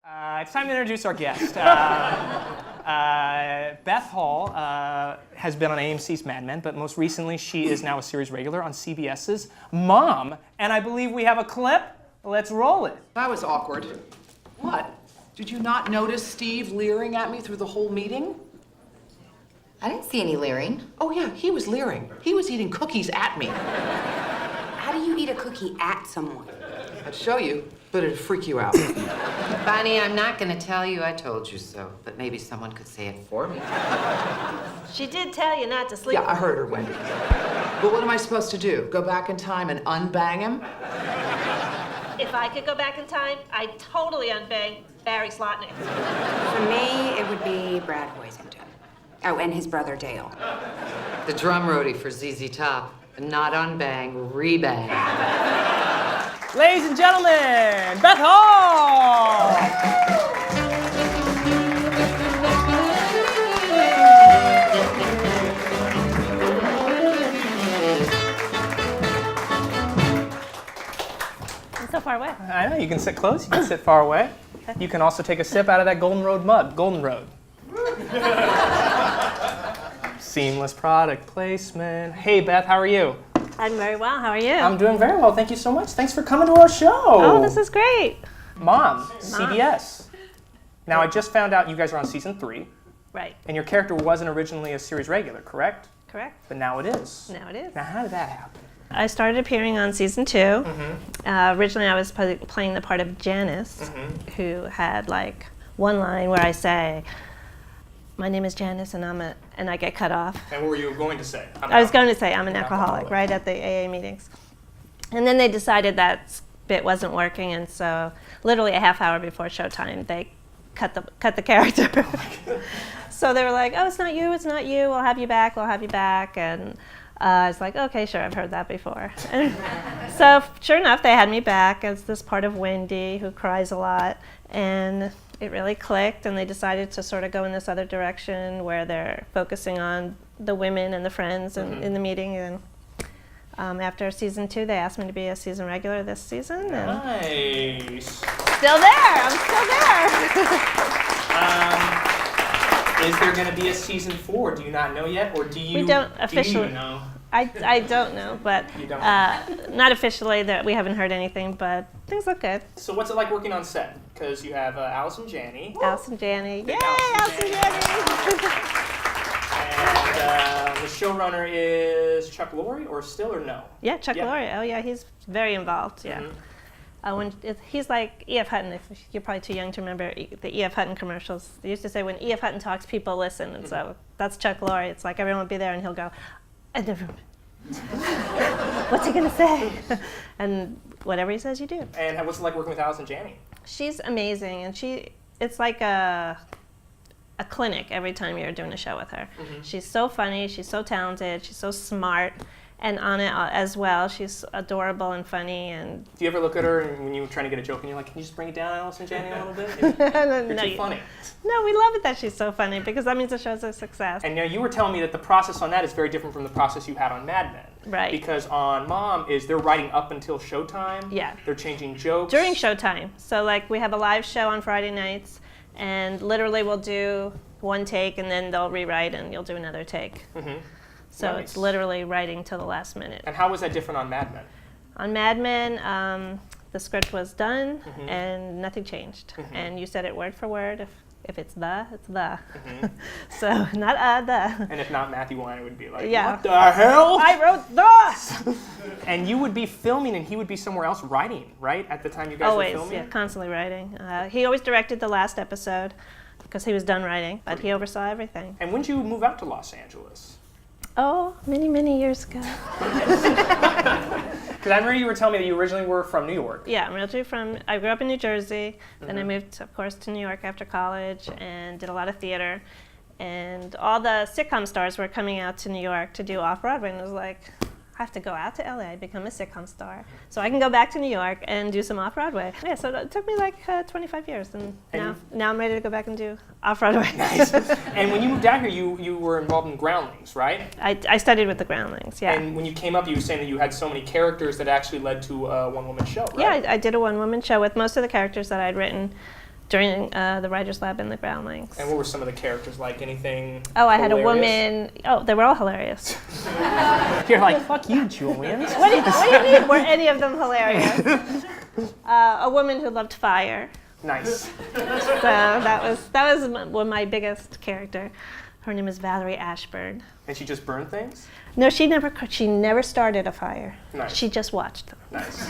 It's time to introduce our guest. Beth Hall has been on AMC's Mad Men, but most recently she is now a series regular on CBS's Mom. And I believe we have a clip. Let's roll it. That was awkward. What? Did you not notice Steve leering at me through the whole meeting? I didn't see any leering. Oh yeah, he was leering. He was eating cookies at me. How do you eat a cookie at someone? I'd show you, but it'd freak you out. Bonnie, I'm not gonna tell you I told you so, but maybe someone could say it for me. She did tell you not to sleep. Yeah, I heard her, Wendy. But what am I supposed to do? Go back in time and unbang him? If I could go back in time, I'd totally unbang Barry Slotnick. For me, it would be Brad Hoisington. Oh, and his brother Dale. The drum roadie for ZZ Top. Not unbang, rebang. Ladies and gentlemen, Beth Hall! I'm so far away. I know, you can sit close, you can sit far away. You can also take a sip out of that Golden Road mug. Golden Road. Seamless product placement. Hey Beth, how are you? I'm very well. How are you? I'm doing very well, thank you so much. Thanks for coming to our show. Oh, this is great. Mom, CBS. Now I just found out you guys are on season 3, Right. and your character wasn't originally a series regular, correct? Correct. But now it is. Now it is. Now how did that happen? I started appearing on season 2. Originally, I was playing the part of Janice, who had like one line where I say, "My name is Janice, and I get cut off." And what were you going to say? I was going to say I'm an alcoholic, right at the AA meetings. And then they decided that bit wasn't working, and so literally a half hour before showtime, they cut the character. So they were like, "Oh, it's not you, it's not you. We'll have you back. We'll have you back." And I was like, "Okay, sure. I've heard that before." And so sure enough, they had me back as this part of Wendy who cries a lot, and it really clicked, and they decided to sort of go in this other direction where they're focusing on the women and the friends in the meeting. And after season 2, they asked me to be a season regular this season. And Nice. still there. I'm still there. Is there going to be a season 4? Do you not know yet, or do you? We don't officially. Do you even know? I don't know, but You don't not officially. That we haven't heard anything, but things look good. So what's it like working on set? Because you have Alice and Janney. Alice and Janney. Yay, Alice and Alice and Janney. And the showrunner is Chuck Lorre, or still, or no? Yeah, Chuck Yeah. Lorre. Oh yeah, he's very involved. Yeah. He's like E.F. Hutton. If you're probably too young to remember the E.F. Hutton commercials. They used to say when E.F. Hutton talks, people listen, and so that's Chuck Lorre. It's like everyone will be there, and he'll go, "I never." What's he gonna say? And whatever he says, you do. And what's it like working with Alice and Janney? She's amazing, and it's like a clinic every time you're doing a show with her. She's so funny, she's so talented, she's so smart, and on it as well, she's adorable and funny. And Do you ever look at her and when you were trying to get a joke and you're like, "Can you just bring it down, Alice and Janney, a little bit?" You're too funny. No, we love it that she's so funny because that means the show's a success. And now you were telling me that the process on that is very different from the process you had on Mad Men. Right. Because on Mom, they're writing up until showtime. Yeah. They're changing jokes. During showtime. So like we have a live show on Friday nights, and literally we'll do one take and then they'll rewrite and you'll do another take. So Nice. it's literally writing till the last minute. And how was that different on Mad Men? On Mad Men, the script was done and nothing changed. And you said it word for word. If it's the, it's the. So not the. And if not, Matthew Weiner would be like, Yeah. "What the hell?" I wrote the. And you would be filming and he would be somewhere else writing, right? At the time you guys Always, were filming? yeah, constantly writing. He always directed the last episode because he was done writing, but he oversaw everything. And when did you move out to Los Angeles? Oh, many, many years ago. Because I remember you were telling me that you originally were from New York. Yeah, I'm originally I grew up in New Jersey, then I moved, of course, to New York after college and did a lot of theater. And all the sitcom stars were coming out to New York to do Off-Broadway, and I was like, I have to go out to LA, become a sitcom star, so I can go back to New York and do some Off-Broadway. Yeah, so it took me like 25 years, and now I'm ready to go back and do Off-Broadway. Nice. And when you moved out here, you were involved in Groundlings, right? I studied with the Groundlings, yeah. And when you came up, you were saying that you had so many characters that actually led to a one-woman show, right? Yeah, I did a one-woman show with most of the characters that I'd written during the writer's lab in the groundlings. And what were some of the characters like? Anything Oh, I had a hilarious? woman. Oh, they were all hilarious. You're like, fuck you, Julian. What do you mean? Were any of them hilarious? A woman who loved fire. Nice. So that was my biggest character. Her name is Valerie Ashburn. And she just burned things? No, she never started a fire. Nice. She just watched them. Nice.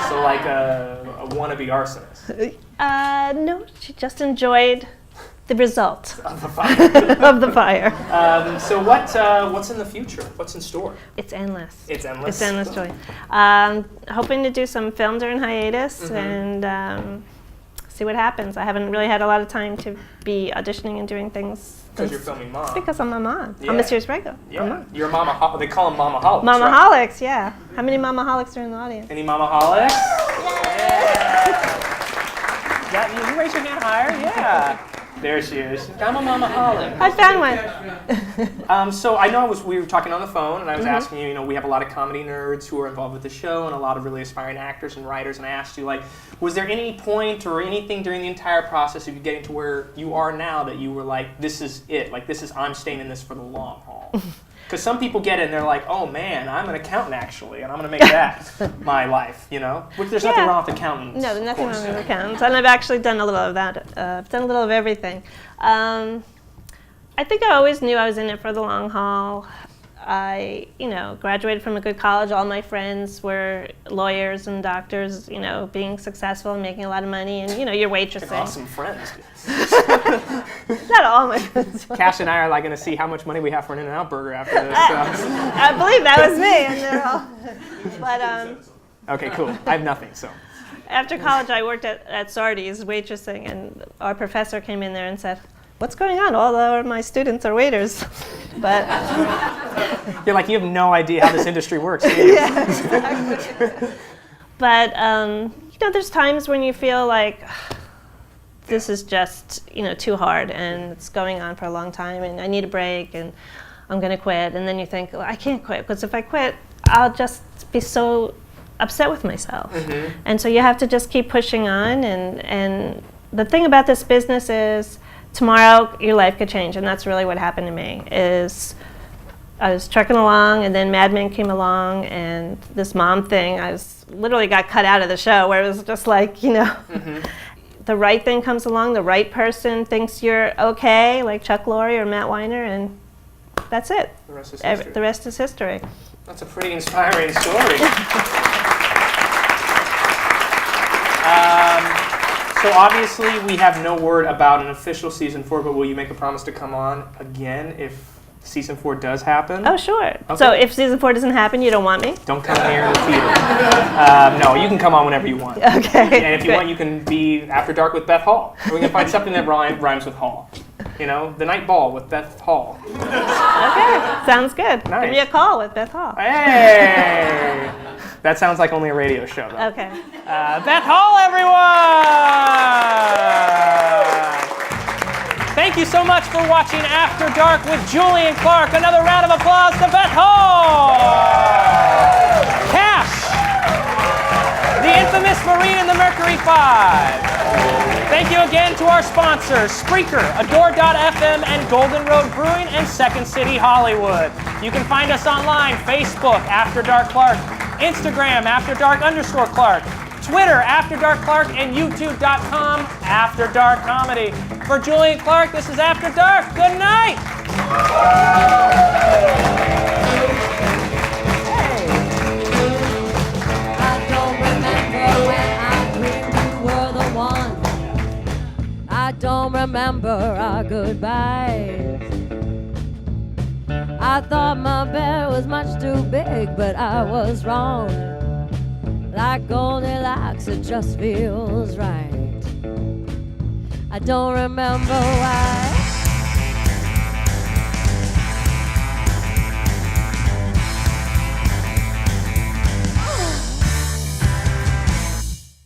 So like a wannabe arsonist. No, she just enjoyed the result Of the fire. of the fire. So what's in the future? What's in store? It's endless. It's endless. It's endless joy. Hoping to do some film during hiatus and see what happens. I haven't really had a lot of time to be auditioning and doing things. Because you're filming Mom. Because I'm a mom. I'm Yeah. a series regular. Yeah. I'm a mom. You're a mama. They call them mamaholics. Right? Mamaholics, yeah. How many mamaholics are in the audience? Any mamaholics? Yeah. You raise your hand higher. Yeah. There she is. I'm a mamaholic. I found one. So I know we were talking on the phone, and I was asking you. We have a lot of comedy nerds who are involved with the show, and a lot of really aspiring actors and writers. And I asked you, like, was there any point or anything during the entire process of you getting to where you are now that you were like, this is it, like I'm staying in this for the long haul? Because some people get it and they're like, oh man, I'm an accountant actually, and I'm going to make that my life, Which there's nothing wrong with accountants. No, there's nothing wrong with accountants. And I've actually done a little of that. I've done a little of everything. I think I always knew I was in it for the long haul. I, graduated from a good college. All my friends were lawyers and doctors, being successful and making a lot of money. And, you're waitressing. Awesome friends. Not all my friends. Cash and I are like going to see how much money we have for an In-N-Out burger after this. I believe that was me. And they're all, but, Okay, cool. I have nothing, so. After college, I worked at Sardi's waitressing, and our professor came in there and said, what's going on? All of my students are waiters. But you're like, you have no idea how this industry works, do you? Yeah, exactly. But there's times when you feel like this is just too hard, and it's going on for a long time, and I need a break, and I'm going to quit. And then you think, well, I can't quit, because if I quit, I'll just be so upset with myself. And so you have to just keep pushing on. And the thing about this business is, tomorrow your life could change, and that's really what happened to me. Is I was trucking along, and then Mad Men came along, and this mom thing, I literally got cut out of the show, where it was just like, the right thing comes along, the right person thinks you're okay, like Chuck Lorre or Matt Weiner, and that's it. The rest is history. The rest is history. That's a pretty inspiring story. So obviously we have no word about an official season 4, but will you make a promise to come on again if season 4 does happen? Oh, sure. Okay. So if season 4 doesn't happen, you don't want me? Don't come here in the theater. No, you can come on whenever you want. Okay. And if you want, you can be After Dark with Beth Hall. We can find something that rhymes with Hall. The Night Ball with Beth Hall. Okay, sounds good. Nice. Give me a call with Beth Hall. Hey! That sounds like only a radio show, though. Okay. Beth Hall, everyone! Thank you so much for watching After Dark with Julian Clark. Another round of applause to Beth Hall! Cash! The infamous Marine in the Mercury 5. Thank you again to our sponsors, Spreaker, Adore.fm, and Golden Road Brewing, and Second City Hollywood. You can find us online, Facebook, After Dark Clark, Instagram, AfterDark_Clark, Twitter, After Dark Clark, and YouTube.com, After Dark Comedy. For Julian Clark, this is After Dark. Good night! I don't remember when I dreamed you were the one. I don't remember our goodbyes. I thought my bed was much too big, but I was wrong. Like Goldilocks, it just feels right. I don't remember why